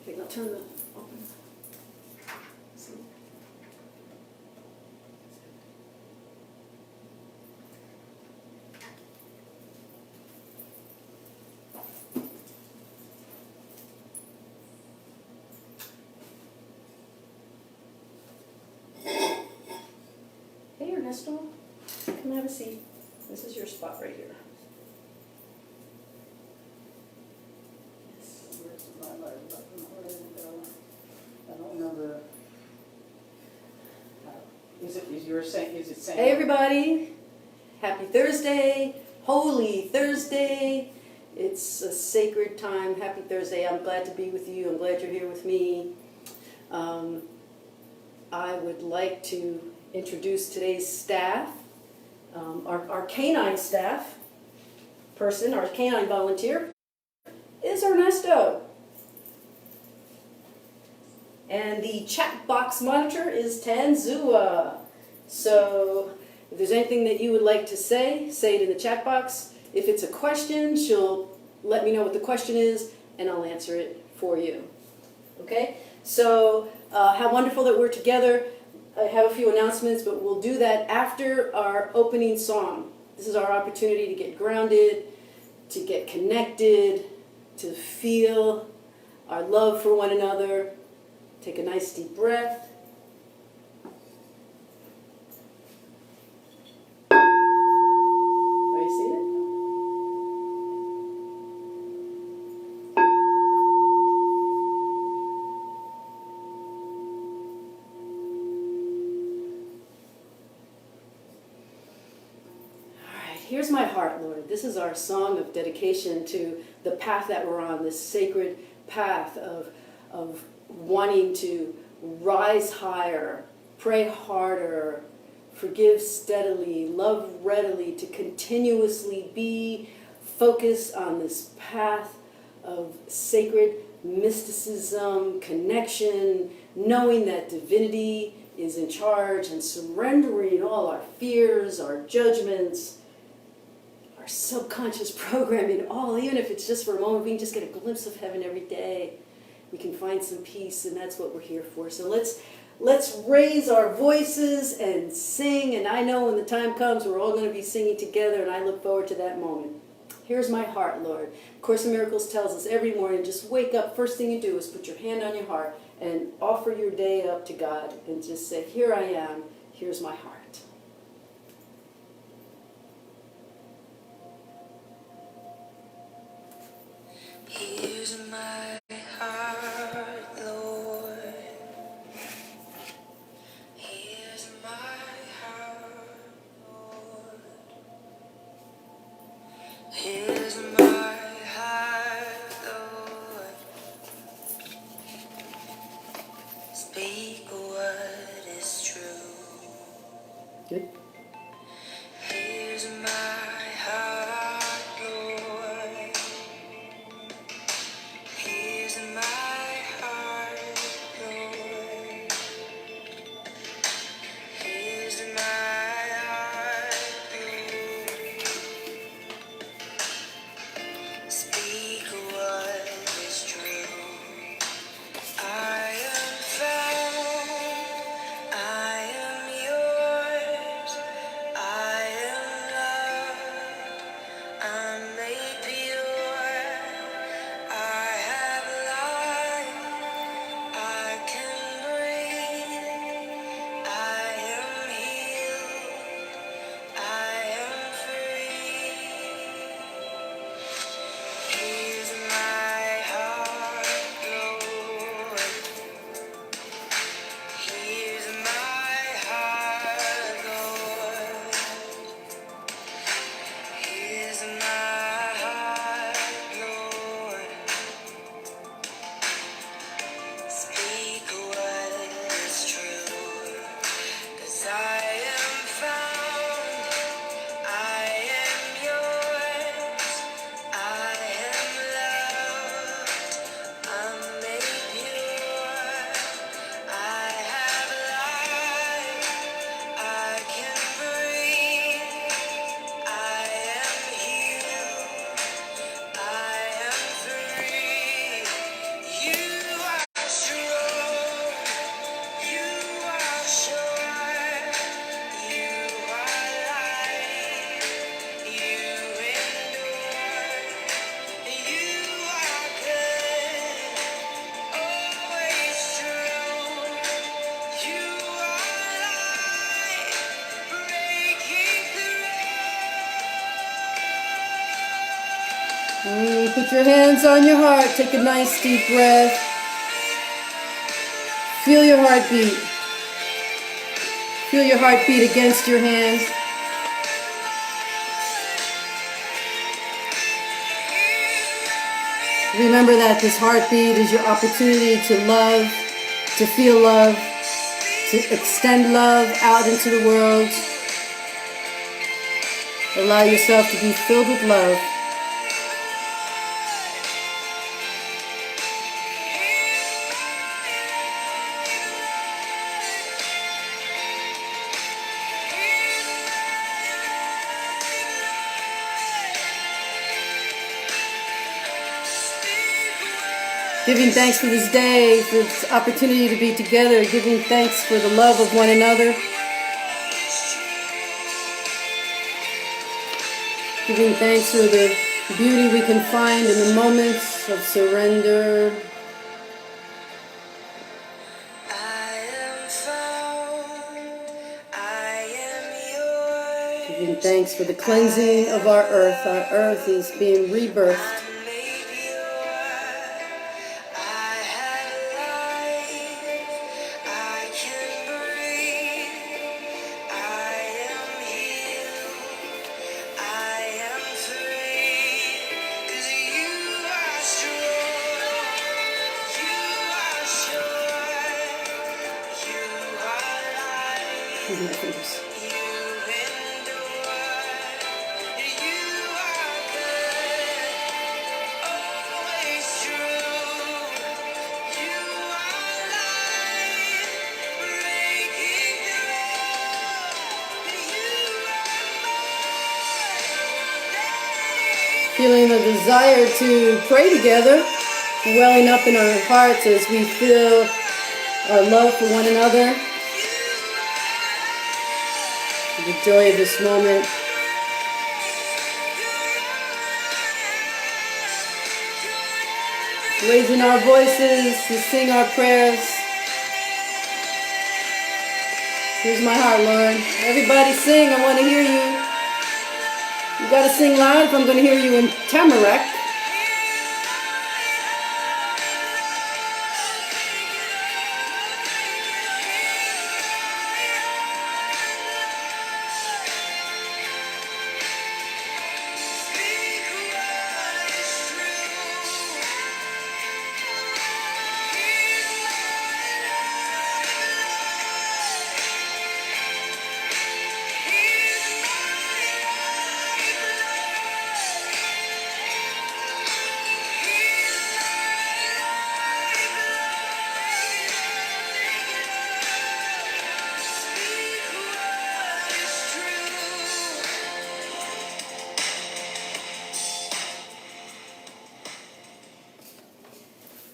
Okay, now turn the open. So, hey Ernesto, come have a seat. This is your spot right here. Where's my light button? Where did it go? I don't remember. Is it saying? Hey everybody, happy Thursday, Holy Thursday. It's a sacred time, happy Thursday. I'm glad to be with you, I'm glad you're here with me. I would like to introduce today's staff. Our canine staff person, our canine volunteer, is Ernesto. And the chat box monitor is Tanzua. So if there's anything that you would like to say, say it in the chat box. If it's a question, she'll let me know what the question is, and I'll answer it for you. Okay? So how wonderful that we're together. I have a few announcements, but we'll do that after our opening song. This is our opportunity to get grounded, to get connected, to feel our love for one another. Take a nice deep breath. Are you seeing it? All right, here's my heart, Lord. This is our song of dedication to the path that we're on, this sacred path of wanting to rise higher, pray harder, forgive steadily, love readily, to continuously be focused on this path of sacred mysticism, connection, knowing that divinity is in charge, and surrendering all our fears, our judgments, our subconscious programming, all, even if it's just for a moment, we can just get a glimpse of heaven every day. We can find some peace, and that's what we're here for. So let's raise our voices and sing, and I know when the time comes we're all going to be singing together, and I look forward to that moment. Here's my heart, Lord. Course in Miracles tells us every morning, just wake up, first thing you do is put your hand on your heart and offer your day up to God, and just say, here I am, here's my heart. Here's my heart, Lord. Here's my heart, Lord. Here's my heart, Lord. Speak what is true. your hands on your heart. Take a nice deep breath. Feel your heartbeat. Feel your heartbeat against your hands. Remember that this heartbeat is your opportunity to love, to feel love, to extend love out into the world. Allow yourself to be filled with love. Giving thanks for this day, for this opportunity to be together, giving thanks for the love of one another, giving thanks for the beauty we can find in the moments of surrender. Giving thanks for the cleansing of our earth. Our earth is being rebirthed. Feeling the desire to pray together, welling up in our hearts as we feel our love for one another. The joy of this moment. Raising our voices to sing our prayers. Here's my heart, Lord. Everybody sing, I want to hear you. You gotta sing loud if I'm gonna hear you in Tamarack.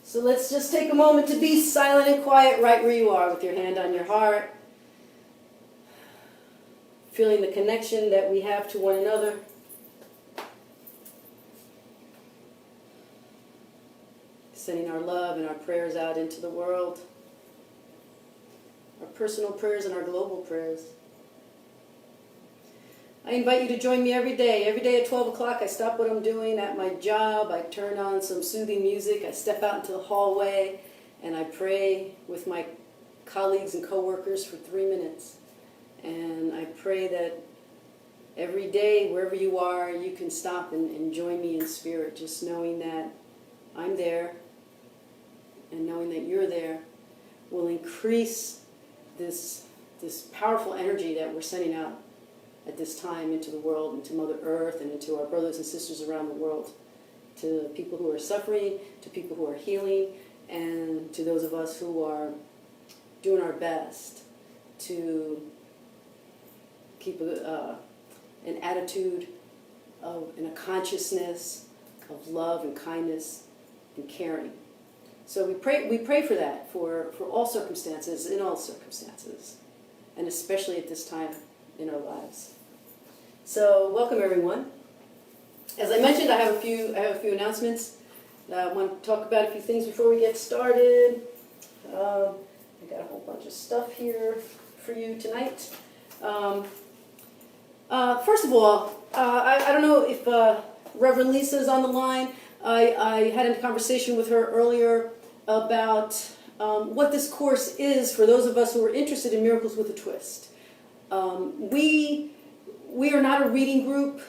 So let's just take a moment to be silent and quiet right where you are with your hand on your heart. Feeling the connection that we have to one another. Sending our love and our prayers out into the world. Our personal prayers and our global prayers. I invite you to join me every day. Every day at 12 o'clock, I stop what I'm doing at my job. I turn on some soothing music. I step out into the hallway, and I pray with my colleagues and coworkers for 3 minutes. And I pray that every day, wherever you are, you can stop and join me in spirit, just knowing that I'm there and knowing that you're there will increase this powerful energy that we're sending out at this time into the world, into Mother Earth, and into our brothers and sisters around the world, to people who are suffering, to people who are healing, and to those of us who are doing our best to keep an attitude and a consciousness of love and kindness and caring. So we pray for that, for all circumstances, in all circumstances, and especially at this time in our lives. So welcome everyone. As I mentioned, I have a few announcements. I want to talk about a few things before we get started. I got a whole bunch of stuff here for you tonight. First of all, I don't know if Reverend Lisa is on the line, I had a conversation with her earlier about what this course is for those of us who are interested in Miracles with a Twist. We are not a reading group.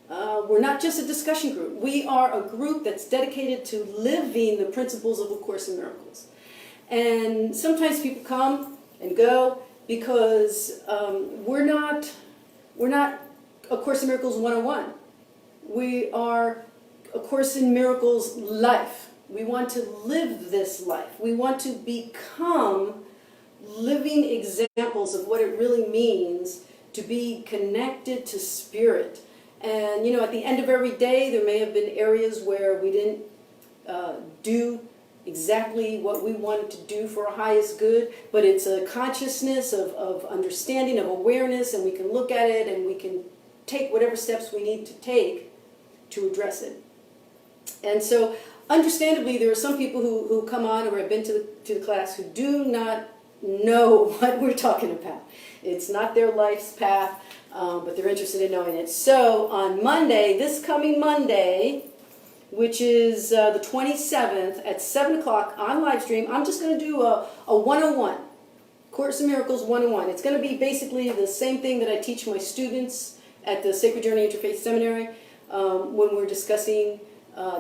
We're not just a discussion group. We are a group that's dedicated to living the principles of A Course in Miracles. And sometimes people come and go because we're not A Course in Miracles 101. We are A Course in Miracles life. We want to live this life. We want to become living examples of what it really means to be connected to Spirit. And, you know, at the end of every day, there may have been areas where we didn't do exactly what we wanted to do for our highest good, but it's a consciousness of understanding, of awareness, and we can look at it and we can take whatever steps we need to take to address it. And so, understandably, there are some people who come on or have been to the class who do not know what we're talking about. It's not their life's path, but they're interested in knowing it. So on Monday, this coming Monday, which is the 27th at 7 o'clock on live stream, I'm just going to do a 101, Course in Miracles 101. It's going to be basically the same thing that I teach my students at the Sacred Journey Interfaith Seminary when we're discussing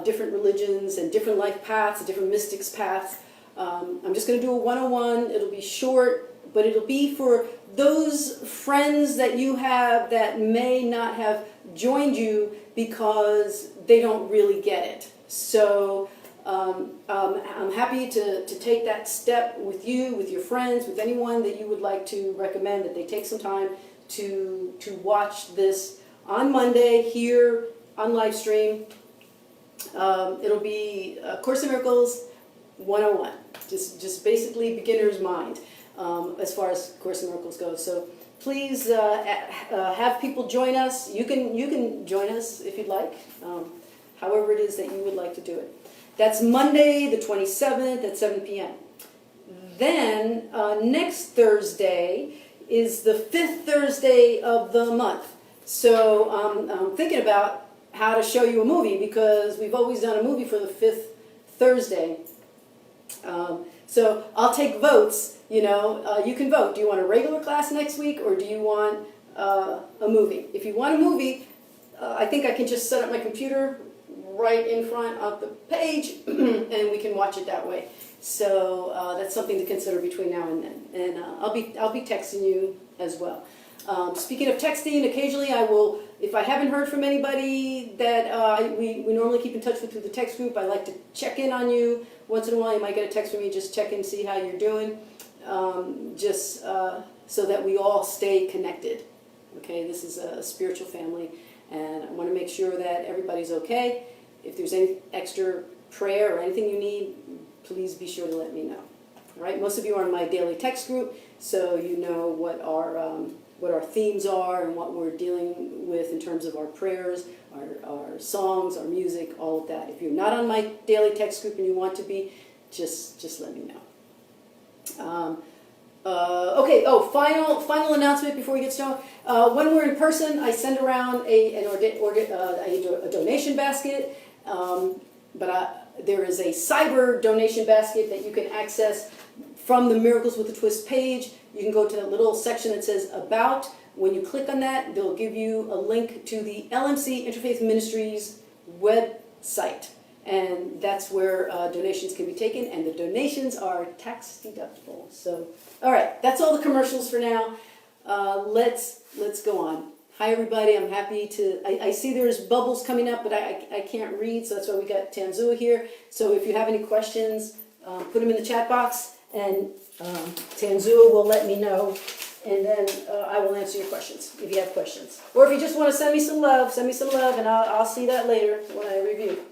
different religions and different life paths, different mystics paths. I'm just going to do a 101. It'll be short, but it'll be for those friends that you have that may not have joined you because they don't really get it. So I'm happy to take that step with you, with your friends, with anyone that you would like to recommend that they take some time to watch this on Monday here on live stream. It'll be Course in Miracles 101, just basically beginner's mind as far as Course in Miracles goes. So please have people join us. You can join us if you'd like, however it is that you would like to do it. That's Monday the 27th at 7 p.m. Then next Thursday is the 5th Thursday of the month. So I'm thinking about how to show you a movie because we've always done a movie for the 5th Thursday. So I'll take votes. You know, you can vote. Do you want a regular class next week or do you want a movie? If you want a movie, I think I can just set up my computer right in front of the page and we can watch it that way. So that's something to consider between now and then. And I'll be texting you as well. Speaking of texting, occasionally I will, if I haven't heard from anybody that we normally keep in touch with through the text group, I like to check in on you. Once in a while you might get a text from me, just check in, see how you're doing, so that we all stay connected. Okay, this is a spiritual family, and I want to make sure that everybody's okay. If there's any extra prayer or anything you need, please be sure to let me know. All right, most of you are in my daily text group, so you know what our themes are and what we're dealing with in terms of our prayers, our songs, our music, all of that. If you're not on my daily text group and you want to be, just let me know. Okay. Oh, final announcement before we get started. When we're in person, I send around a donation basket, but there is a cyber donation basket that you can access from the Miracles with a Twist page. You can go to that little section that says About. When you click on that, they'll give you a link to the LMC Interfaith Ministries website. And that's where donations can be taken, and the donations are tax deductible. So, all right, that's all the commercials for now. Let's go on. Hi, everybody. I'm happy to. I see there's bubbles coming up, but I can't read, so that's why we got Tanzua here. So if you have any questions, put them in the chat box, and Tanzua will let me know, and then I will answer your questions if you have questions. Or if you just want to send me some love, and I'll see that later when I review.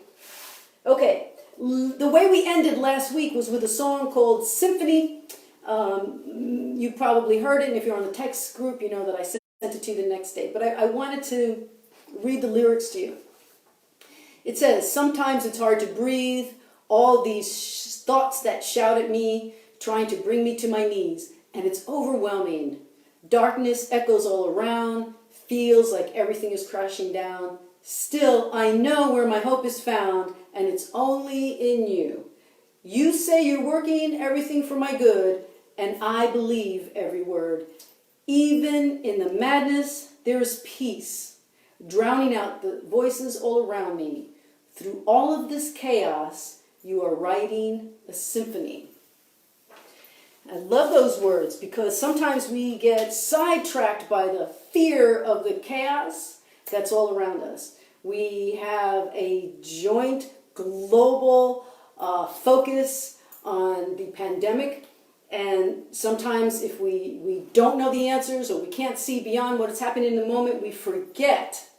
Okay, the way we ended last week was with a song called Symphony. You probably heard it, and if you're on the text group, you know that I sent it to you the next day. But I wanted to read the lyrics to you. It says, sometimes it's hard to breathe, all these thoughts that shout at me, trying to bring me to my knees, and it's overwhelming. Darkness echoes all around, feels like everything is crashing down. Still, I know where my hope is found. and it's only in you. You say you're working everything for my good, and I believe every word. Even in the madness, there is peace, drowning out the voices all around me. Through all of this chaos, you are writing a symphony. I love those words because sometimes we get sidetracked by the fear of the chaos that's all around us. We have a joint global focus on the pandemic, and sometimes if we don't know the answers or we can't see beyond what is happening in the moment, we forget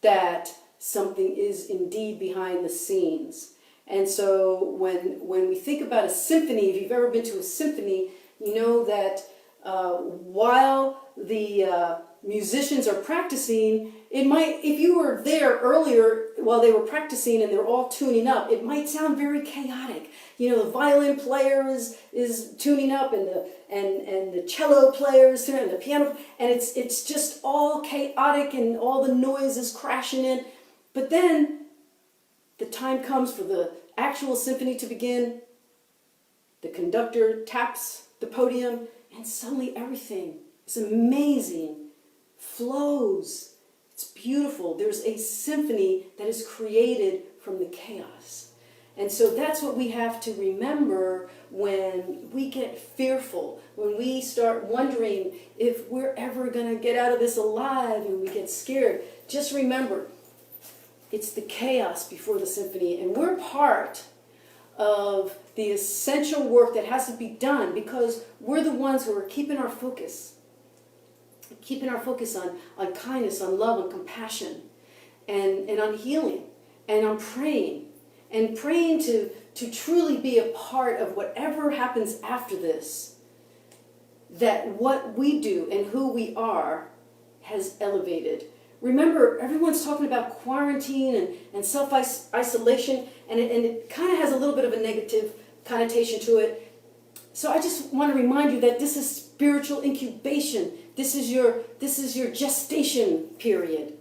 that something is indeed behind the scenes. And so when we think about a symphony, if you've ever been to a symphony, you know that while the musicians are practicing, it might, if you were there earlier while they were practicing and they're all tuning up, it might sound very chaotic. You know, the violin player is tuning up, and the cello player is tuning up, and the piano, and it's just all chaotic, and all the noise is crashing in. But then the time comes for the actual symphony to begin. The conductor taps the podium, and suddenly everything is amazing, flows. It's beautiful. There's a symphony that is created from the chaos. And so that's what we have to remember when we get fearful, when we start wondering if we're ever going to get out of this alive and we get scared. Just remember, it's the chaos before the symphony, and we're part of the essential work that has to be done because we're the ones who are keeping our focus on kindness, on love, on compassion, and on healing, and on praying to truly be a part of whatever happens after this, that what we do and who we are has elevated. Remember, everyone's talking about quarantine and self-isolation, and it kind of has a little bit of a negative connotation to it. So I just want to remind you that this is spiritual incubation. This is your gestation period.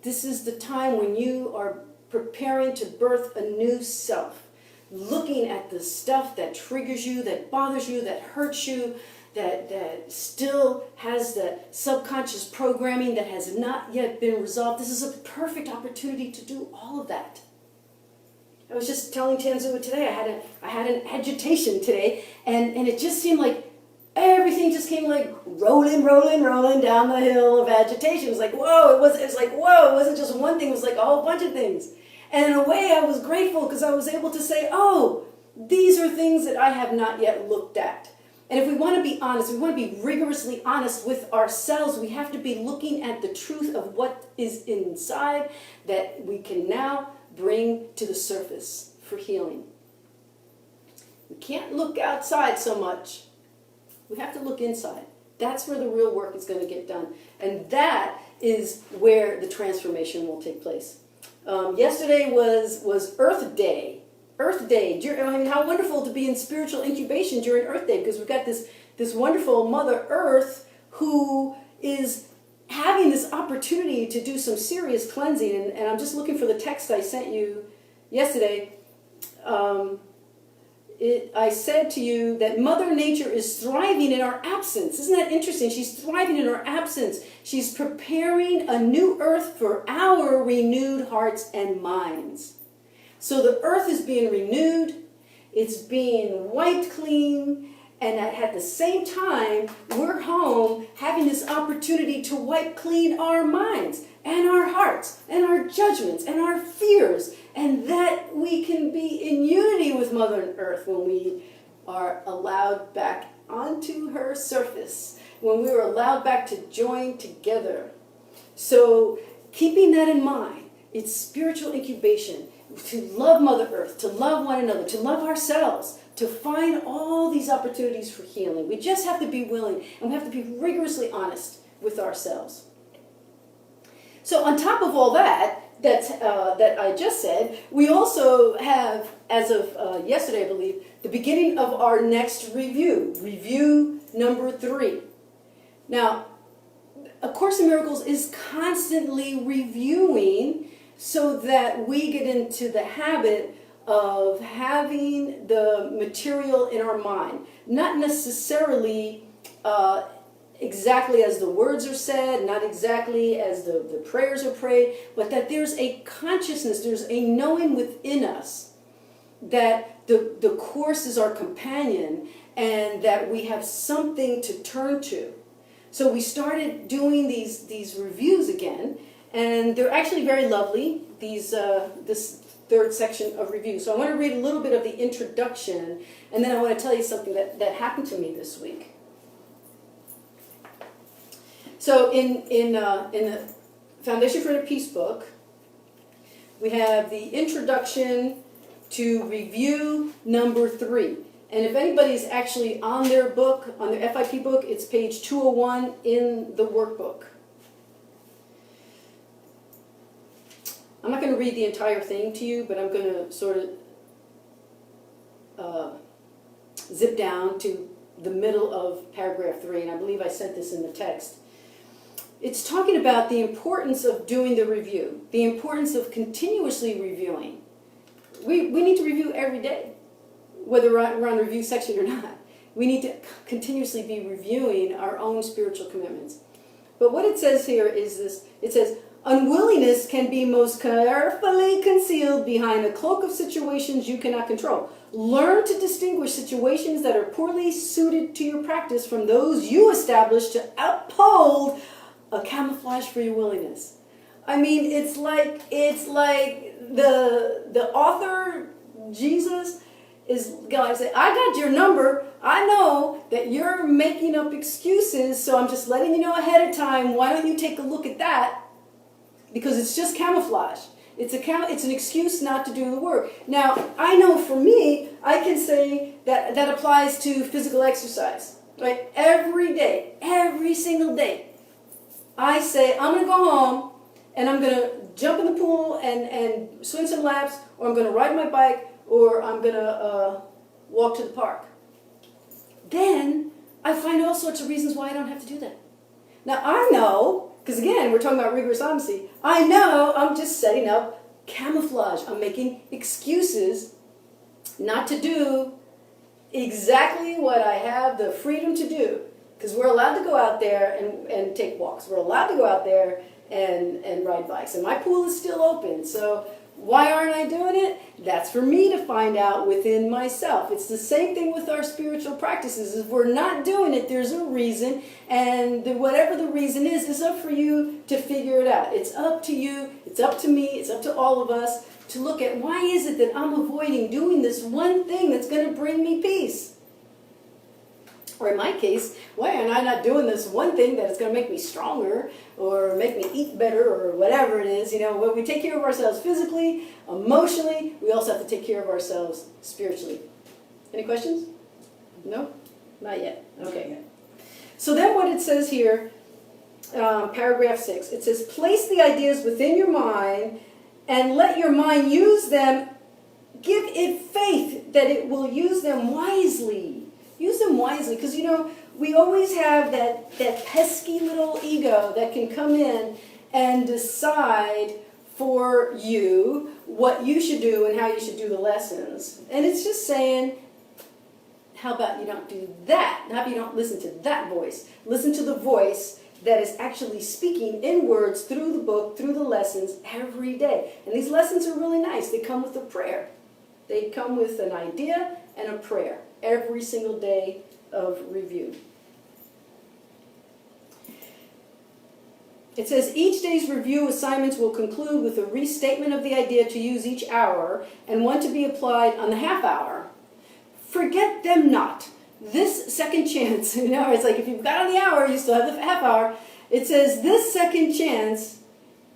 This is the time when you are preparing to birth a new self, looking at the stuff that triggers you, that bothers you, that hurts you, that still has the subconscious programming that has not yet been resolved. This is a perfect opportunity to do all of that. I was just telling Tanzua today, I had an agitation today, and it just seemed like everything just came like rolling down the hill of agitation. It was like, whoa, it wasn't just one thing, it was like a whole bunch of things. And in a way I was grateful because I was able to say, oh, these are things that I have not yet looked at. And if we want to be honest, we want to be rigorously honest with ourselves, we have to be looking at the truth of what is inside that we can now bring to the surface for healing. We can't look outside so much. We have to look inside. That's where the real work is going to get done. And that is where the transformation will take place. Yesterday was Earth Day. Earth Day. I mean, how wonderful to be in spiritual incubation during Earth Day, because we've got this wonderful Mother Earth who is having this opportunity to do some serious cleansing. And I'm just looking for the text I sent you yesterday. I said to you that Mother Nature is thriving in our absence. Isn't that interesting? She's thriving in our absence. She's preparing a new earth for our renewed hearts and minds. So the earth is being renewed, it's being wiped clean, and at the same time, we're home having this opportunity to wipe clean our minds and our hearts and our judgments and our fears, and that we can be in unity with Mother Earth when we are allowed back onto her surface, when we are allowed back to join together. So keeping that in mind, it's spiritual incubation, to love Mother Earth, to love one another, to love ourselves, to find all these opportunities for healing. We just have to be willing, and we have to be rigorously honest with ourselves. So on top of all that I just said, we also have, as of yesterday, I believe, the beginning of our next review number 3. Now, A Course in Miracles is constantly reviewing so that we get into the habit of having the material in our mind, not necessarily exactly as the words are said, not exactly as the prayers are prayed, but that there's a consciousness, there's a knowing within us that the course is our companion and that we have something to turn to. So we started doing these reviews again, and they're actually very lovely, this third section of review. So I want to read a little bit of the introduction, and then I want to tell you something that happened to me this week. So in the Foundation for the Peace book, we have the introduction to review number 3. And if anybody's actually on their book, on their FIP book, it's page 201 in the workbook. I'm not going to read the entire thing to you, but I'm going to sort of zip down to the middle of paragraph 3, and I believe I sent this in the text. It's talking about the importance of doing the review, the importance of continuously reviewing. We need to review every day, whether we're on the review section or not. We need to continuously be reviewing our own spiritual commitments. But what it says here is this. It says, unwillingness can be most carefully concealed behind a cloak of situations you cannot control. Learn to distinguish situations that are poorly suited to your practice from those you establish to uphold a camouflage for your willingness. I mean, it's like the author, Jesus, is going to say, I got your number. I know that you're making up excuses, so I'm just letting you know ahead of time. Why don't you take a look at that? Because it's just camouflage. It's an excuse not to do the work. Now, I know for me, I can say that applies to physical exercise. Right? Every day, every single day, I say, I'm going to go home and I'm going to jump in the pool and swing some laps, or I'm going to ride my bike, or I'm going to walk to the park. Then I find all sorts of reasons why I don't have to do that. Now I know, because again, we're talking about rigorous honesty, I know I'm just setting up camouflage. I'm making excuses not to do exactly what I have the freedom to do. Because we're allowed to go out there and take walks. We're allowed to go out there and ride bikes. And my pool is still open. So why aren't I doing it? That's for me to find out within myself. It's the same thing with our spiritual practices. If we're not doing it, there's a reason. And whatever the reason is, it's up for you to figure it out. It's up to you. It's up to me. It's up to all of us to look at why is it that I'm avoiding doing this one thing that's going to bring me peace? Or in my case, why am I not doing this one thing that is going to make me stronger or make me eat better or whatever it is? You know, when we take care of ourselves physically, emotionally, we also have to take care of ourselves spiritually. Any questions? No? Not yet. Okay. So then what it says here, paragraph 6, it says, place the ideas within your mind and let your mind use them. Give it faith that it will use them wisely. Use them wisely, because, you know, we always have that pesky little ego that can come in and decide for you what you should do and how you should do the lessons. And it's just saying, how about you don't do that? How about you don't listen to that voice? Listen to the voice that is actually speaking in words through the book, through the lessons every day. And these lessons are really nice. They come with a prayer. They come with an idea and a prayer every single day of review. It says each day's review assignments will conclude with a restatement of the idea to use each hour and one to be applied on the half hour. Forget them not. This second chance, you know, it's like if you've got on the hour, you still have the half hour. It says this second chance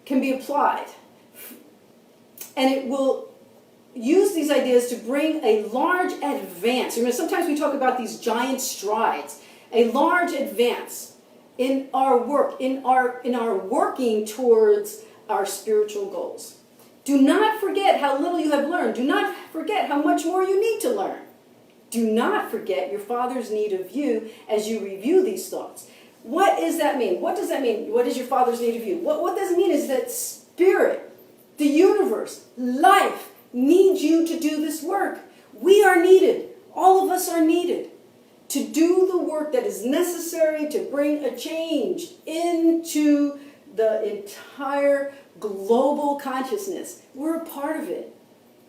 can be applied. And it will use these ideas to bring a large advance. You know, sometimes we talk about these giant strides. A large advance in our work, in our working towards our spiritual goals. Do not forget how little you have learned. Do not forget how much more you need to learn. Do not forget your Father's need of you as you review these thoughts. What does that mean? What does that mean? What is your Father's need of you? What does it mean is that Spirit, The universe, life, needs you to do this work. We are needed. All of us are needed to do the work that is necessary to bring a change into the entire global consciousness. We're a part of it.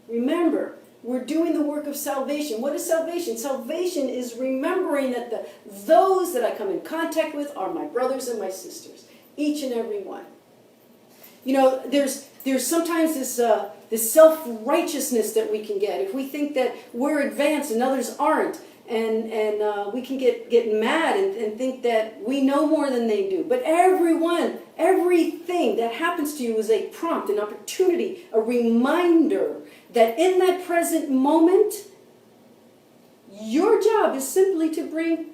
Remember, we're doing the work of salvation. What is salvation? Salvation is remembering that those that I come in contact with are my brothers and my sisters, each and every one. You know, there's sometimes this self-righteousness that we can get. If we think that we're advanced and others aren't, and we can get mad and think that we know more than they do. But everything that happens to you is a prompt, an opportunity, a reminder that in that present moment, your job is simply to bring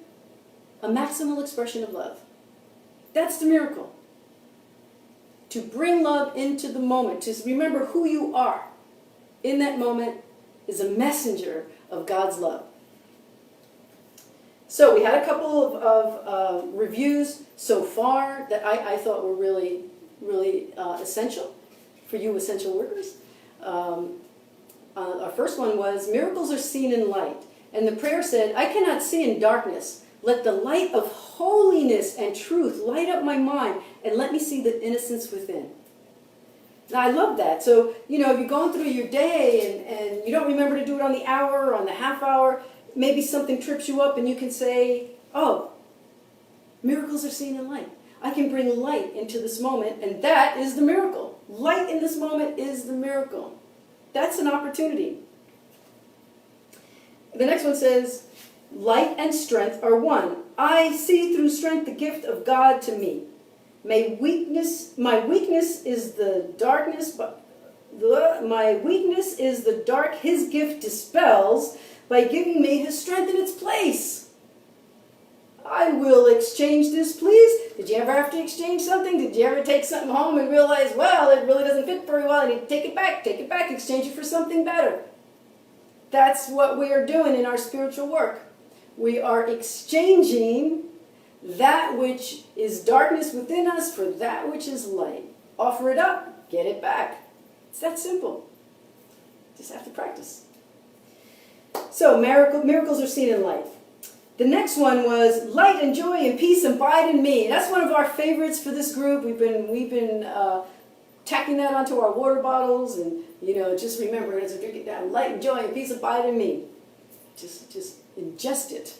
a maximal expression of love. That's the miracle. To bring love into the moment, to remember who you are in that moment is a messenger of God's love. So we had a couple of reviews so far that I thought were really, really essential for you essential workers. Our first one was, miracles are seen in light. And the prayer said, I cannot see in darkness. Let the light of holiness and truth light up my mind and let me see the innocence within. Now, I love that. So, you know, if you're going through your day and you don't remember to do it on the hour or on the half hour, maybe something trips you up and you can say, oh, miracles are seen in light. I can bring light into this moment, and that is the miracle. Light in this moment is the miracle. That's an opportunity. The next one says, light and strength are one. I see through strength the gift of God to me. My weakness is the darkness, but my weakness is the dark his gift dispels by giving me his strength in its place. I will exchange this, please. Did you ever have to exchange something? Did you ever take something home and realize, well, it really doesn't fit very well, I need to take it back, exchange it for something better? That's what we are doing in our spiritual work. We are exchanging that which is darkness within us for that which is light. Offer it up, get it back. It's that simple. Just have to practice. So miracles are seen in light. The next one was light and joy and peace abide in me. That's one of our favorites for this group. We've been tacking that onto our water bottles, and just remember as we drink it down, light and joy and peace abide in me. Just ingest it.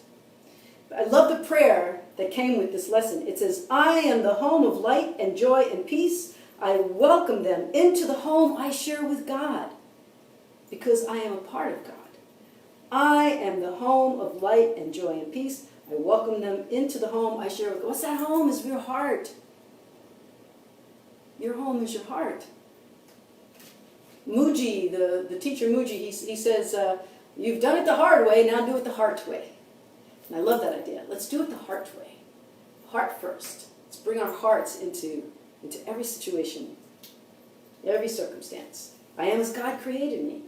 I love the prayer that came with this lesson. It says, I am the home of light and joy and peace. I welcome them into the home I share with God because I am a part of God. I am the home of light and joy and peace. I welcome them into the home I share with God. What's that home? Is your heart. Your home is your heart. Muji, the teacher Muji, he says, you've done it the hard way, now do it the heart way. And I love that idea. Let's do it the heart way. Heart first. Let's bring our hearts into every situation, every circumstance. I am as God created me.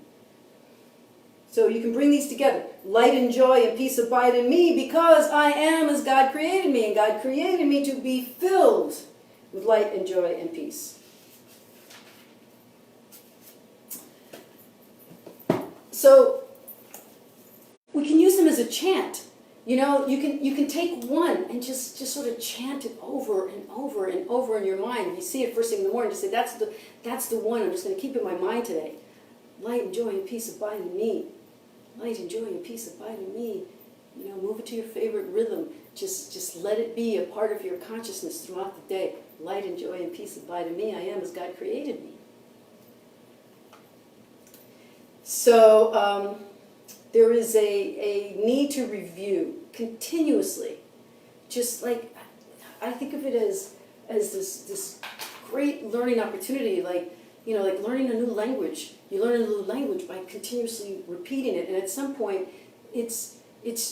So you can bring these together. Light and joy and peace abide in me because I am as God created me. And God created me to be filled with light and joy and peace. So we can use them as a chant. You can take one and just sort of chant it over and over and over in your mind. If you see it first thing in the morning, just say, that's the one I'm just going to keep in my mind today. Light and joy and peace abide in me. Light and joy and peace abide in me. Move it to your favorite rhythm. Just let it be a part of your consciousness throughout the day. Light and joy and peace abide in me. I am as God created me. So there is a need to review continuously. Just like, I think of it as this great learning opportunity, like learning a new language. You learn a new language by continuously repeating it, and at some point, it's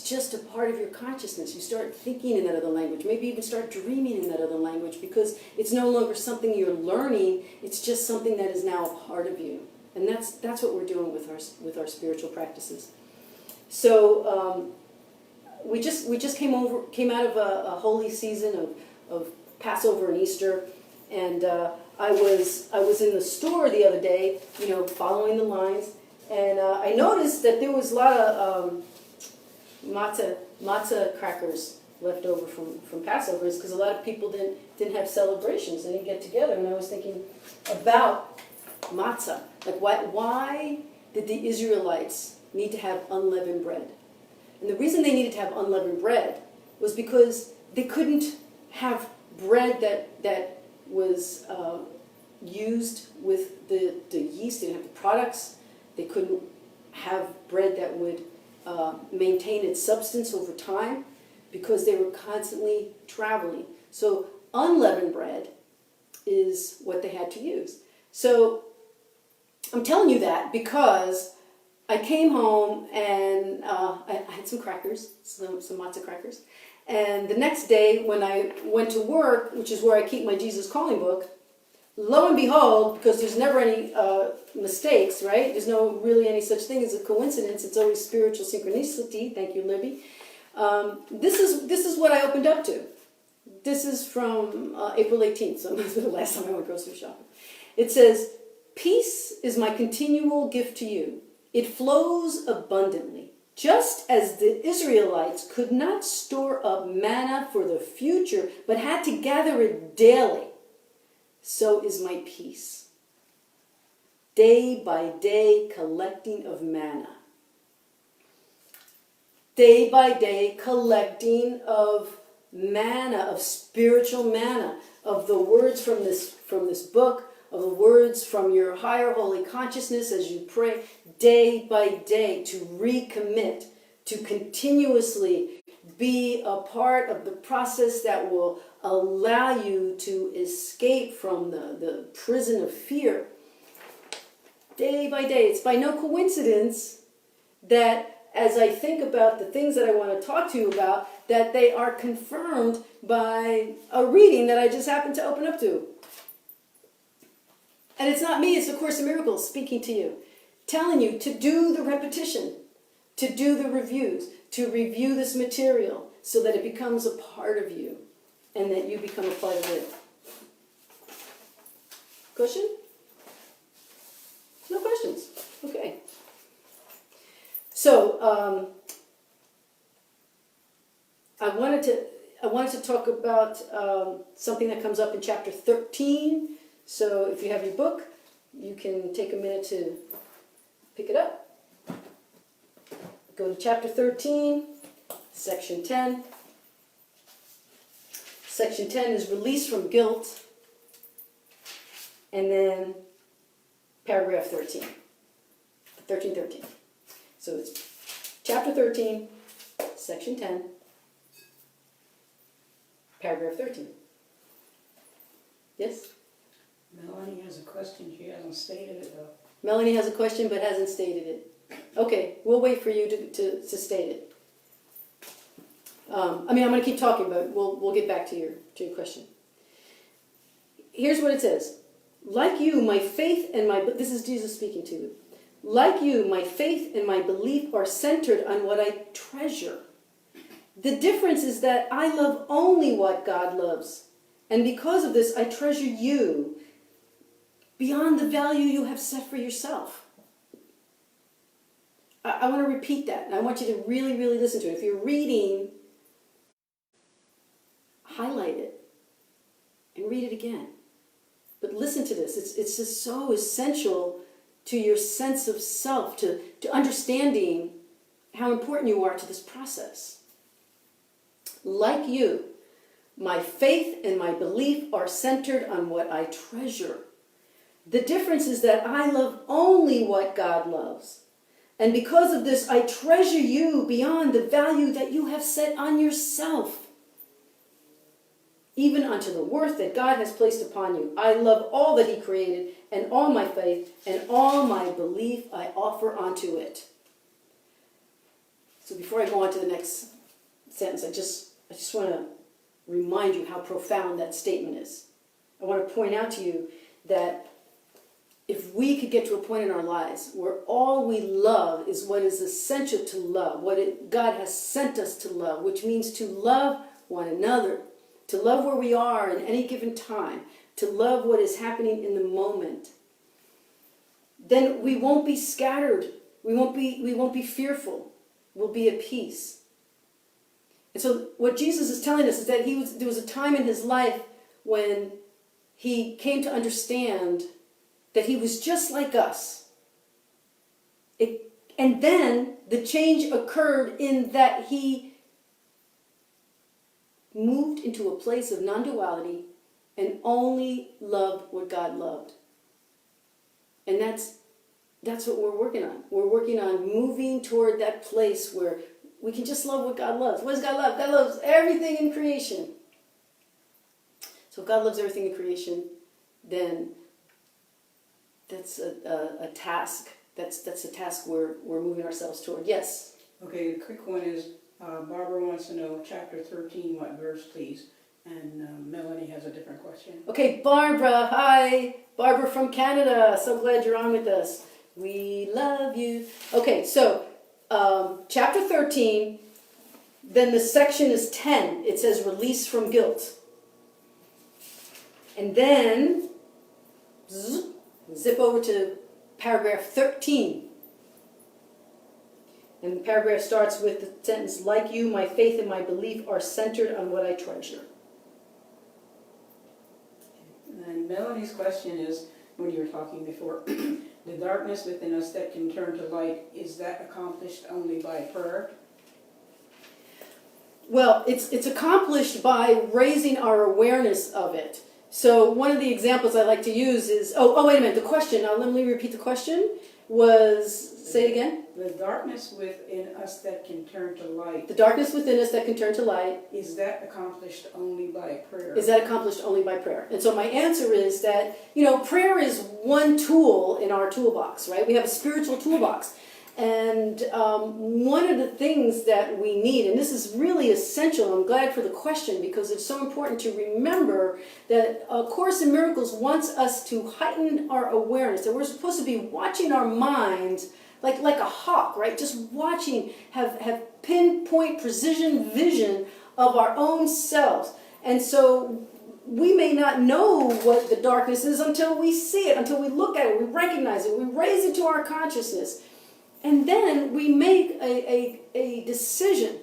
just a part of your consciousness. You start thinking in that other language, maybe even start dreaming in that other language, because it's no longer something you're learning, it's just something that is now a part of you. And that's what we're doing with our spiritual practices. So we just came out of a holy season of Passover and Easter, and I was in the store the other day, following the lines, and I noticed that there was a lot of matzah crackers left over from Passovers, because a lot of people didn't have celebrations, they didn't get together, and I was thinking about matzah. Like, why did the Israelites need to have unleavened bread? And the reason they needed to have unleavened bread was because they couldn't have bread that was used with the yeast. They didn't have the products. They couldn't have bread that would maintain its substance over time, because they were constantly traveling. So unleavened bread is what they had to use. So I'm telling you that because I came home and I had some crackers, some matzah crackers. And the next day when I went to work, which is where I keep my Jesus Calling book, lo and behold, because there's never any mistakes, right? There's no really any such thing as a coincidence. It's always spiritual synchronicity. Thank you, Libby. This is what I opened up to. This is from April 18th, so this was the last time I went grocery shopping. It says, "Peace is my continual gift to you. It flows abundantly. Just as the Israelites could not store up manna for the future, but had to gather it daily, so is my peace. Day by day collecting of manna. Day by day collecting of manna, of spiritual manna, of the words from this book, of the words from your higher holy consciousness as you pray day by day, to recommit, to continuously be a part of the process that will allow you to escape from the prison of fear. Day by day. It's by no coincidence that as I think about the things that I want to talk to you about, that they are confirmed by a reading that I just happened to open up to. And it's not me, it's the Course in Miracles speaking to you, telling you to do the repetition, to do the reviews, to review this material so that it becomes a part of you and that you become a part of it. Question? No questions. Okay. So, I wanted to talk about something that comes up in chapter 13. So if you have your book, you can take a minute to pick it up. Go to chapter 13, section 10. Section 10 is release from guilt. And then paragraph 13. 13. So it's chapter 13, section 10, paragraph 13. Yes? Melanie has a question, she hasn't stated it though. Melanie has a question but hasn't stated it. Okay, we'll wait for you to state it. I'm going to keep talking, but we'll get back to your question. Here's what it says. Like you, my faith and my... This is Jesus speaking to you. Like you, my faith and my belief are centered on what I treasure. The difference is that I love only what God loves. And because of this, I treasure you beyond the value you have set for yourself. I want to repeat that, and I want you to really, really listen to it. If you're reading, highlight it and read it again. But listen to this. It's just so essential to your sense of self, to understanding how important you are to this process. Like you, my faith and my belief are centered on what I treasure. The difference is that I love only what God loves. And because of this, I treasure you beyond the value that you have set on yourself, even unto the worth that God has placed upon you. I love all that he created, and all my faith and all my belief I offer onto it. So before I go on to the next sentence, I just want to remind you how profound that statement is. I want to point out to you that if we could get to a point in our lives where all we love is what is essential to love, God has sent us to love, which means to love one another, to love where we are in any given time, to love what is happening in the moment, then we won't be scattered. We won't be fearful. We'll be at peace. And so what Jesus is telling us is that there was a time in his life when he came to understand that he was just like us. And then the change occurred in that he moved into a place of non-duality and only loved what God loved. And that's what we're working on. We're working on moving toward that place where we can just love what God loves. What does God love? God loves everything in creation. So if God loves everything in creation, then that's a task. That's a task we're moving ourselves toward. Yes? Okay, the quick one is, Barbara wants to know chapter 13, what verse, please? And Melanie has a different question. Okay, Barbara. Hi. Barbara from Canada. So glad you're on with us. We love you. Okay, so chapter 13, then the section is 10. It says release from guilt. And then zip over to paragraph 13. And the paragraph starts with the sentence, like you, my faith and my belief are centered on what I treasure. And Melanie's question is, when you were talking before, the darkness within us that can turn to light, is that accomplished only by prayer? Well, it's accomplished by raising our awareness of it. So one of the examples I like to use is, wait a minute, the question, now let me repeat the question, was, say it again? The darkness within us that can turn to light, The darkness within us that can turn to light, is that accomplished only by prayer? is that accomplished only by prayer? And so my answer is that, prayer is one tool in our toolbox, right? We have a spiritual toolbox. And one of the things that we need, and this is really essential, I'm glad for the question because it's so important to remember that A Course in Miracles wants us to heighten our awareness, that we're supposed to be watching our minds like a hawk, right? Just watching, have pinpoint precision vision of our own selves. And so we may not know what the darkness is until we see it, until we look at it, we recognize it, we raise it to our consciousness. And then we make a decision.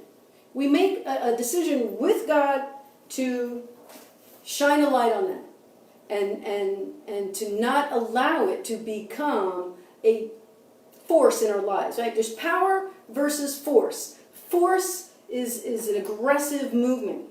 We make a decision with God to shine a light on that. And to not allow it to become a force in our lives, right? There's power versus force. Force is an aggressive movement.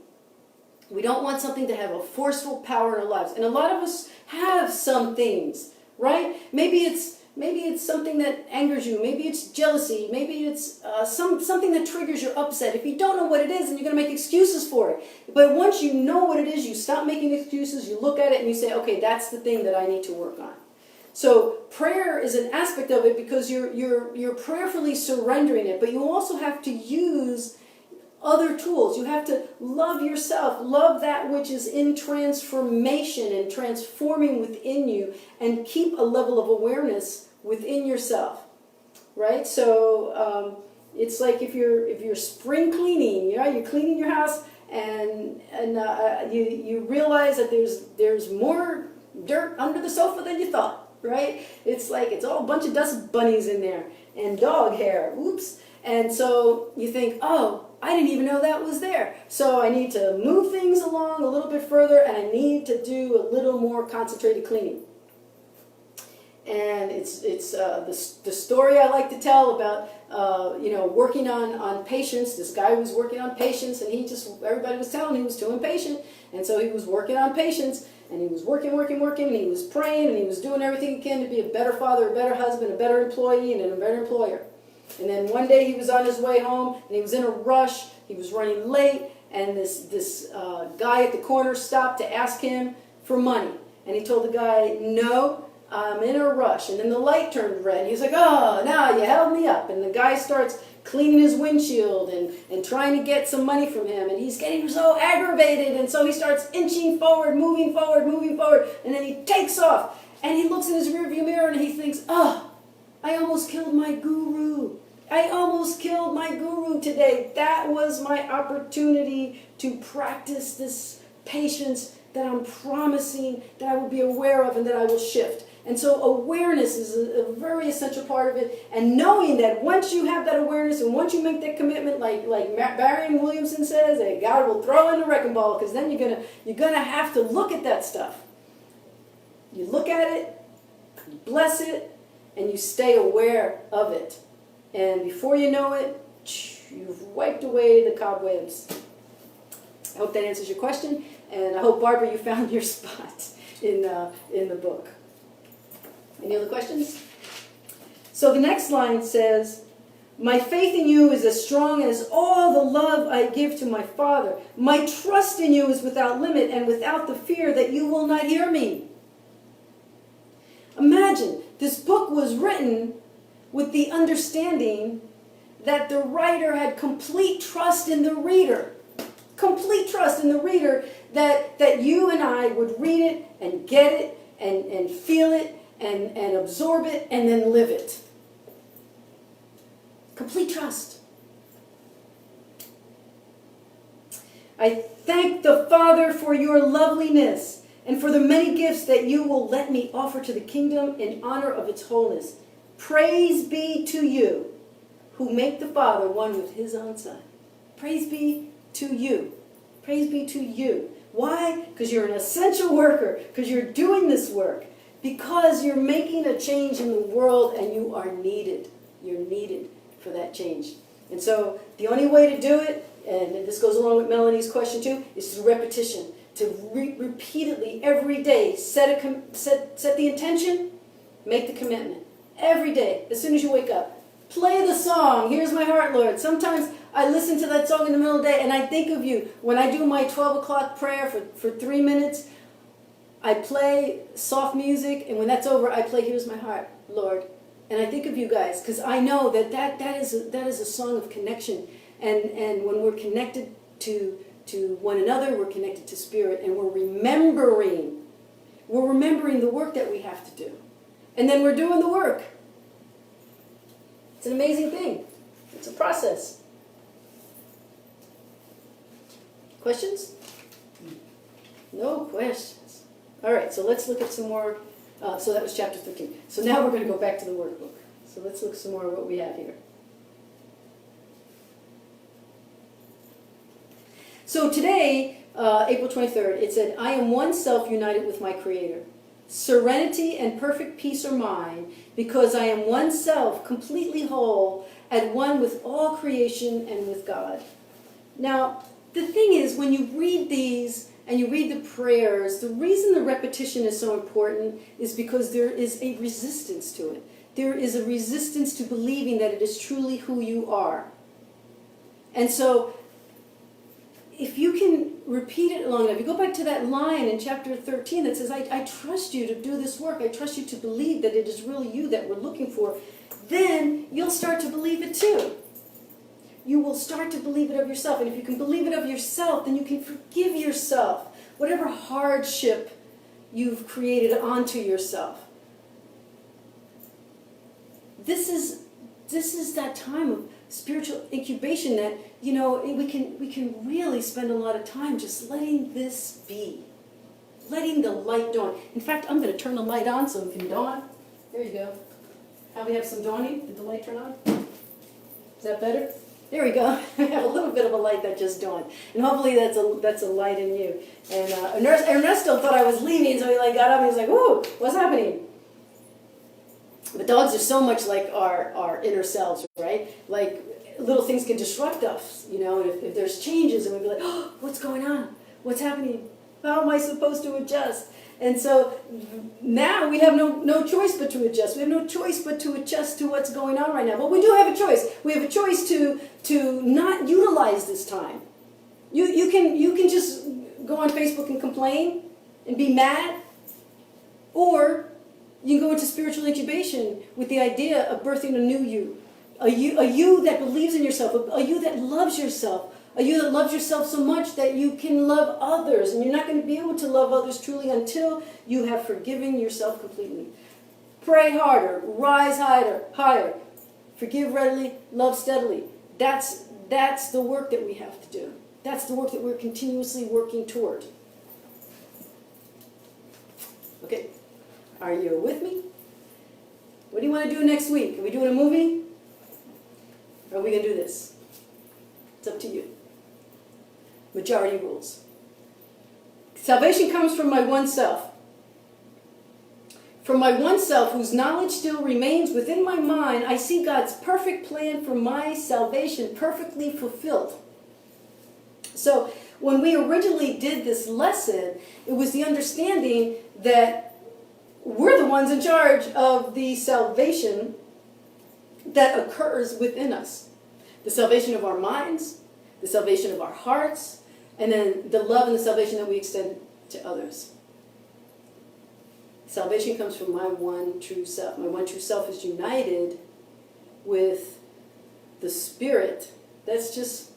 We don't want something to have a forceful power in our lives. And a lot of us have some things, right? Maybe it's something that angers you. Maybe it's jealousy. Maybe it's something that triggers your upset. If you don't know what it is, then you're going to make excuses for it. But once you know what it is, you stop making excuses, you look at it and you say, okay, that's the thing that I need to work on. So prayer is an aspect of it because you're prayerfully surrendering it, but you also have to use other tools. You have to love yourself, love that which is in transformation and transforming within you, and keep a level of awareness within yourself, right? So it's like if you're spring cleaning, you're cleaning your house, and you realize that there's more dirt under the sofa than you thought, right? It's like it's all a bunch of dust bunnies in there and dog hair. Oops. And so you think, oh, I didn't even know that was there. So I need to move things along a little bit further, and I need to do a little more concentrated cleaning. And it's the story I like to tell about working on patience. This guy was working on patience, and everybody was telling him he was too impatient, and so he was working on patience, and he was working, and he was praying, and he was doing everything he can to be a better father, a better husband, a better employee, and a better employer. And then one day he was on his way home, and he was in a rush. He was running late, and this guy at the corner stopped to ask him for money. And he told the guy, no, I'm in a rush. And then the light turned red. He's like, oh, no, you held me up. And the guy starts cleaning his windshield and trying to get some money from him. And he's getting so aggravated, and so he starts inching forward, moving forward. And then he takes off. And he looks in his rearview mirror, and he thinks, oh, I almost killed my guru. I almost killed my guru today. That was my opportunity to practice this patience that I'm promising that I will be aware of and that I will shift. And so awareness is a very essential part of it. And knowing that once you have that awareness and once you make that commitment, like Marion Williamson says, that God will throw in the wrecking ball, because then you're gonna have to look at that stuff. You look at it, you bless it, and you stay aware of it. And before you know it, you've wiped away the cobwebs. I hope that answers your question, and I hope, Barbara, you found your spot in the book. Any other questions? So the next line says, my faith in you is as strong as all the love I give to my Father. My trust in you is without limit and without the fear that you will not hear me. Imagine, this book was written with the understanding that the writer had complete trust in the reader. Complete trust in the reader that you and I would read it and get it and feel it and absorb it and then live it. Complete trust. I thank the Father for your loveliness and for the many gifts that you will let me offer to the kingdom in honor of its wholeness. Praise be to you who make the Father one with his own Son. Praise be to you. Praise be to you. Why? Because you're an essential worker, because you're doing this work, because you're making a change in the world and you are needed. You're needed for that change. And so the only way to do it, and this goes along with Melanie's question too, is through repetition. To repeatedly, every day, set the intention, make the commitment. Every day, as soon as you wake up. Play the song, Here's My Heart, Lord. Sometimes I listen to that song in the middle of the day and I think of you. When I do my 12 o'clock prayer for 3 minutes, I play soft music, and when that's over, I play Here's My Heart, Lord. And I think of you guys, because I know that is a song of connection. And when we're connected to one another, we're connected to Spirit, and we're remembering the work that we have to do. And then we're doing the work. It's an amazing thing. It's a process. Questions? No questions. All right, so let's look at some more. So that was chapter 13. So now we're going to go back to the workbook. So let's look some more at what we have here. So today, April 23rd, it said, I am one self united with my Creator. Serenity and perfect peace are mine, because I am one self, completely whole, at one with all creation and with God. Now, the thing is, when you read these and you read the prayers, the reason the repetition is so important is because there is a resistance to it. There is a resistance to believing that it is truly who you are. And so, if you can repeat it long enough, you go back to that line in chapter 13 that says, I trust you to do this work. I trust you to believe that it is really you that we're looking for. Then you'll start to believe it too. You will start to believe it of yourself. And if you can believe it of yourself, then you can forgive yourself. Whatever hardship you've created onto yourself. This is that time of spiritual incubation that, we can really spend a lot of time just letting this be. Letting the light dawn. In fact, I'm going to turn the light on so it can dawn. There you go. How we have some dawning? Did the light turn on? Is that better? There we go. We have a little bit of a light that just dawned. And hopefully that's a light in you. And Ernesto thought I was leaving, so he got up and he was like, "Ooh, what's happening?" But dogs are so much like our inner selves, right? Like, little things can disrupt us, and if there's changes, and we'd be like, "Oh, what's going on? What's happening? How am I supposed to adjust?" And so now we have no choice but to adjust. We have no choice but to adjust to what's going on right now. But we do have a choice. We have a choice to not utilize this time. You can just go on Facebook and complain and be mad, or you can go into spiritual incubation with the idea of birthing a new you. A you that believes in yourself, a you that loves yourself, a you that loves yourself so much that you can love others. And you're not going to be able to love others truly until you have forgiven yourself completely. Pray harder, rise higher, forgive readily, love steadily. That's the work that we have to do. That's the work that we're continuously working toward. Okay, are you with me? What do you want to do next week? Are we doing a movie? Or are we going to do this? It's up to you. Majority rules. Salvation comes from my one self. From my one self, whose knowledge still remains within my mind, I see God's perfect plan for my salvation perfectly fulfilled. So, when we originally did this lesson, it was the understanding that we're the ones in charge of the salvation that occurs within us. The salvation of our minds, the salvation of our hearts, and then the love and the salvation that we extend to others. Salvation comes from my one true self. My one true self is united with the Spirit that's just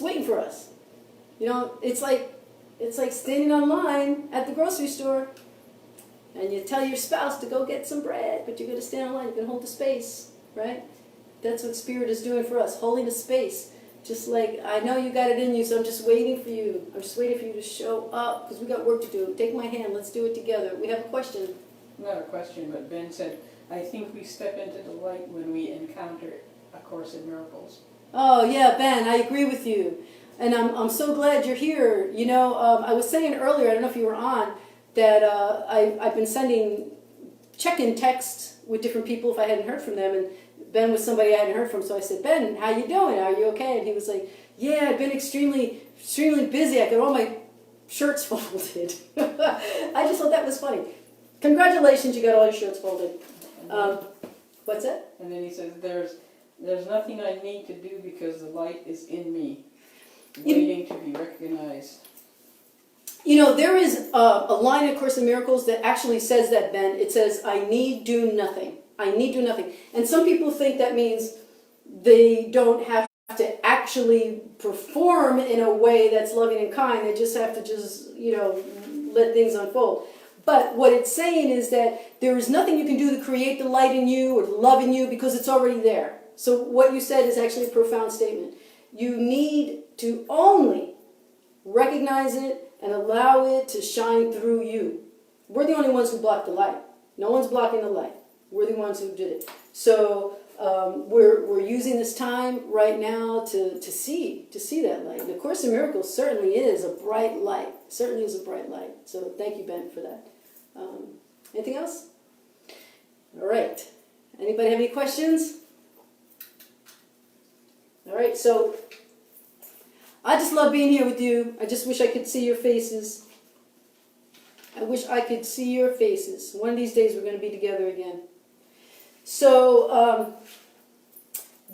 waiting for us. You know, it's like standing online at the grocery store and you tell your spouse to go get some bread, but you're going to stand online, you're going to hold the space, right? That's what Spirit is doing for us, holding the space. Just like, I know you got it in you, so I'm just waiting for you. I'm just waiting for you to show up, because we got work to do. Take my hand, let's do it together. We have a question. Not a question, but Ben said, I think we step into the light when we encounter A Course in Miracles. Oh, yeah, Ben, I agree with you. And I'm so glad you're here. You know, I was saying earlier, I don't know if you were on, that I've been sending check-in texts with different people if I hadn't heard from them, and Ben was somebody I hadn't heard from, so I said, Ben, how you doing? Are you okay? And he was like, yeah, I've been extremely busy. I got all my shirts folded. I just thought that was funny. Congratulations, you got all your shirts folded. What's that? And then he says, there's nothing I need to do because the light is in me, waiting to be recognized. You know, there is a line in Course in Miracles that actually says that, Ben. It says, I need do nothing. I need do nothing. And some people think that means they don't have to actually perform in a way that's loving and kind. They just have to let things unfold. But what it's saying is that there is nothing you can do to create the light in you or the love in you because it's already there. So what you said is actually a profound statement. You need to only recognize it and allow it to shine through you. We're the only ones who block the light. No one's blocking the light. We're the ones who did it. So we're using this time right now to see that light. And the Course in Miracles certainly is a bright light. Certainly is a bright light. So thank you, Ben, for that. Anything else? All right. Anybody have any questions? All right. So I just love being here with you. I just wish I could see your faces. I wish I could see your faces. One of these days we're going to be together again. So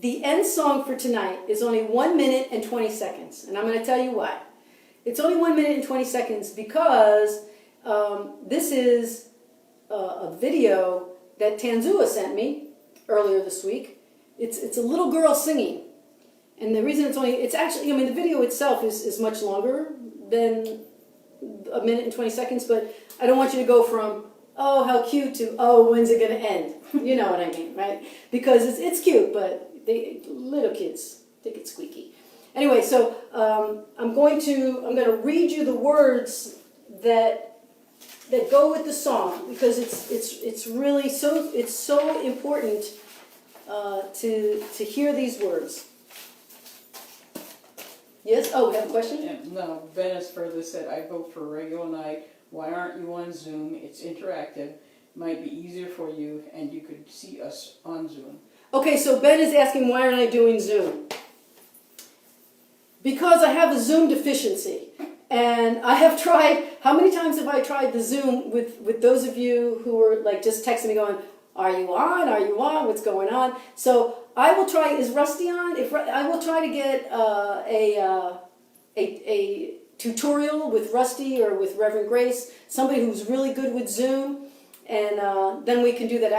the end song for tonight is only 1 minute and 20 seconds. And I'm going to tell you why. It's only 1 minute and 20 seconds because this is a video that Tanzua sent me earlier this week. It's a little girl singing. And the reason the video itself is much longer than 1 minute and 20 seconds, but I don't want you to go from, oh, how cute, to, oh, when's it going to end? You know what I mean, right? Because it's cute, but little kids think it's squeaky. Anyway, so I'm going to read you the words that go with the song, because it's really so important to hear these words. Yes? Oh, we have a question? No, Ben has further said, I vote for regular night. Why aren't you on Zoom? It's interactive. Might be easier for you, and you could see us on Zoom. Okay, so Ben is asking, why aren't I doing Zoom? Because I have a Zoom deficiency. And I have tried, how many times have I tried the Zoom with those of you who were like just texting me going, are you on? Are you on? What's going on? So I will try, is Rusty on? I will try to get a tutorial with Rusty or with Reverend Grace, somebody who's really good with Zoom, and then we can do that.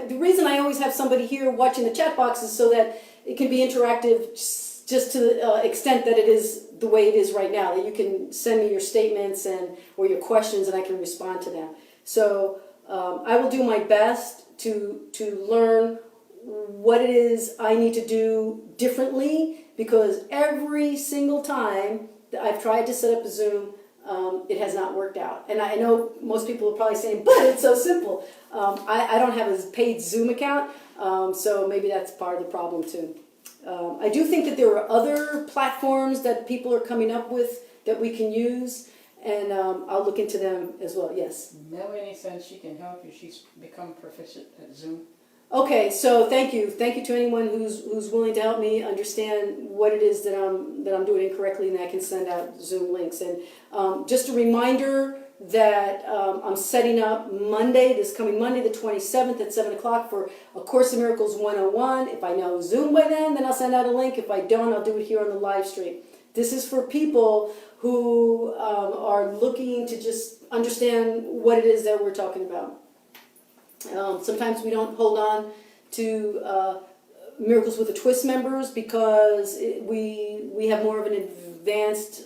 The reason I always have somebody here watching the chat box is so that it can be interactive just to the extent that it is the way it is right now, that you can send me your statements or your questions and I can respond to them. So I will do my best to learn what it is I need to do differently, because every single time that I've tried to set up a Zoom, it has not worked out. And I know most people are probably saying, but it's so simple. I don't have a paid Zoom account, so maybe that's part of the problem too. I do think that there are other platforms that people are coming up with that we can use, and I'll look into them as well. Yes. Melanie says she can help you. She's become proficient at Zoom. Okay, so thank you to anyone who's willing to help me understand what it is that I'm doing incorrectly, and I can send out Zoom links. And just a reminder that I'm setting up this coming Monday, the 27th at 7 o'clock for A Course in Miracles 101. If I know Zoom by then I'll send out a link. If I don't, I'll do it here on the live stream. This is for people who are looking to just understand what it is that we're talking about. Sometimes we don't hold on to Miracles with a Twist members because we have more of an advanced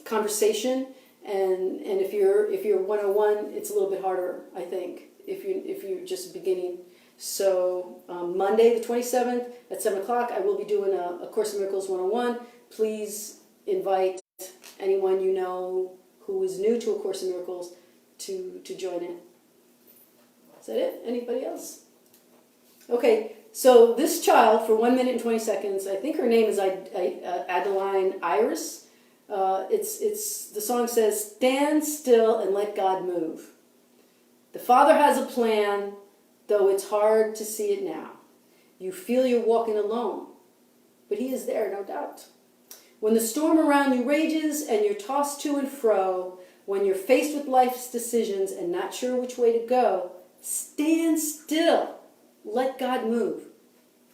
conversation, and if you're 101, it's a little bit harder, I think, if you're just beginning. So Monday the 27th at 7 o'clock, I will be doing a Course in Miracles 101. Please invite anyone you know who is new to A Course in Miracles to join in. Is that it? Anybody else? Okay, so this child, for 1 minute and 20 seconds, I think her name is Adeline Iris. The song says, "Stand still and let God move. The Father has a plan, though it's hard to see it now. You feel you're walking alone, but He is there, no doubt. When the storm around you rages and you're tossed to and fro, when you're faced with life's decisions and not sure which way to go, stand still. Let God move.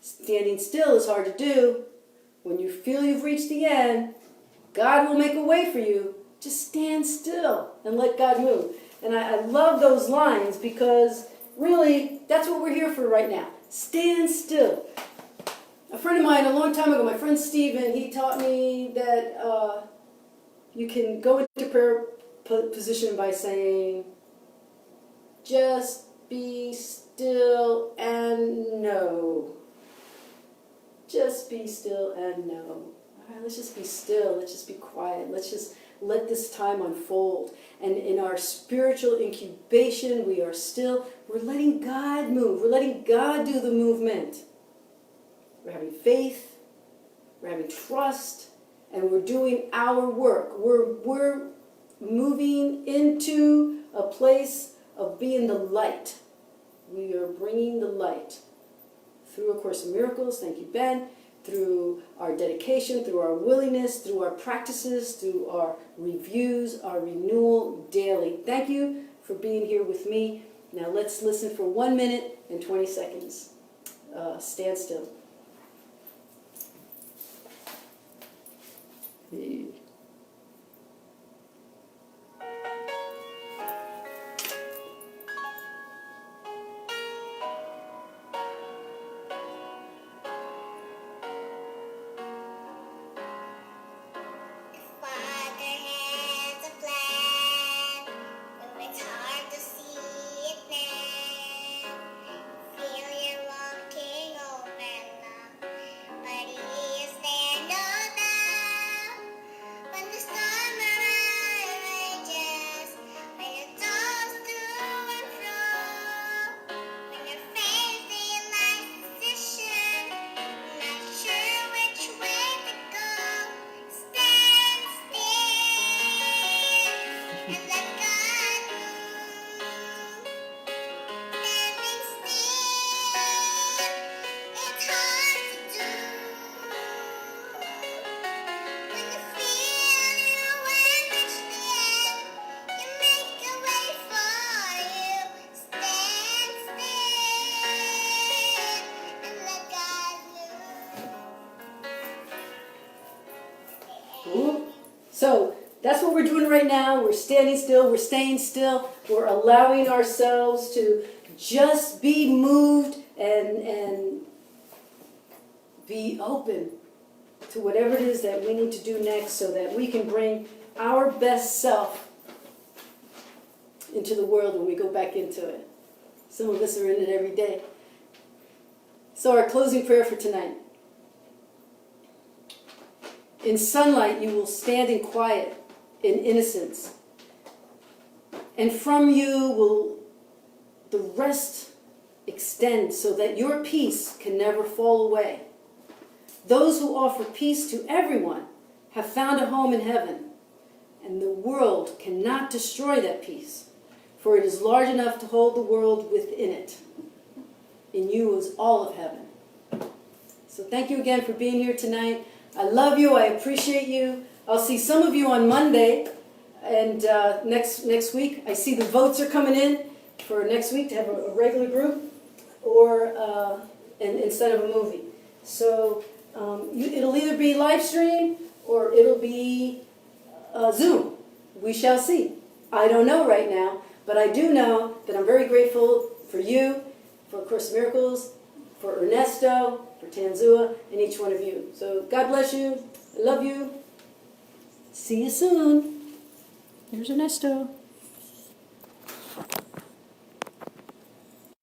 Standing still is hard to do. When you feel you've reached the end, God will make a way for you. Just stand still and let God move." And I love those lines because really that's what we're here for right now. Stand still. A friend of mine a long time ago, my friend Stephen, he taught me that you can go into prayer position by saying, "Just be still and know." Just be still and know. All right, let's just be still. Let's just be quiet. Let's just let this time unfold. And in our spiritual incubation, we are still. We're letting God move. We're letting God do the movement. We're having faith. We're having trust. And we're doing our work. We're moving into a place of being the light. We are bringing the light through A Course in Miracles, thank you, Ben, through our dedication, through our willingness, through our practices, through our reviews, our renewal daily. Thank you for being here with me. Now let's listen for 1 minute and 20 seconds. Stand still. So that's what we're doing right now. We're standing still, we're staying still, we're allowing ourselves to just be moved and be open to whatever it is that we need to do next so that we can bring our best self into the world when we go back into it. Some of us are in it every day. So our closing prayer for tonight. In sunlight, you will stand in quiet. in innocence. And from you will the rest extend so that your peace can never fall away. Those who offer peace to everyone have found a home in heaven, and the world cannot destroy that peace, for it is large enough to hold the world within it. In you is all of heaven. So thank you again for being here tonight. I love you. I appreciate you. I'll see some of you on Monday, and next week. I see the votes are coming in for next week to have a regular group, or instead of a movie. So it'll either be live stream or it'll be Zoom. We shall see. I don't know right now, but I do know that I'm very grateful for you, for Course in Miracles, for Ernesto, for Tanzua, and each one of you. So God bless you. I love you. See you soon. Here's Ernesto.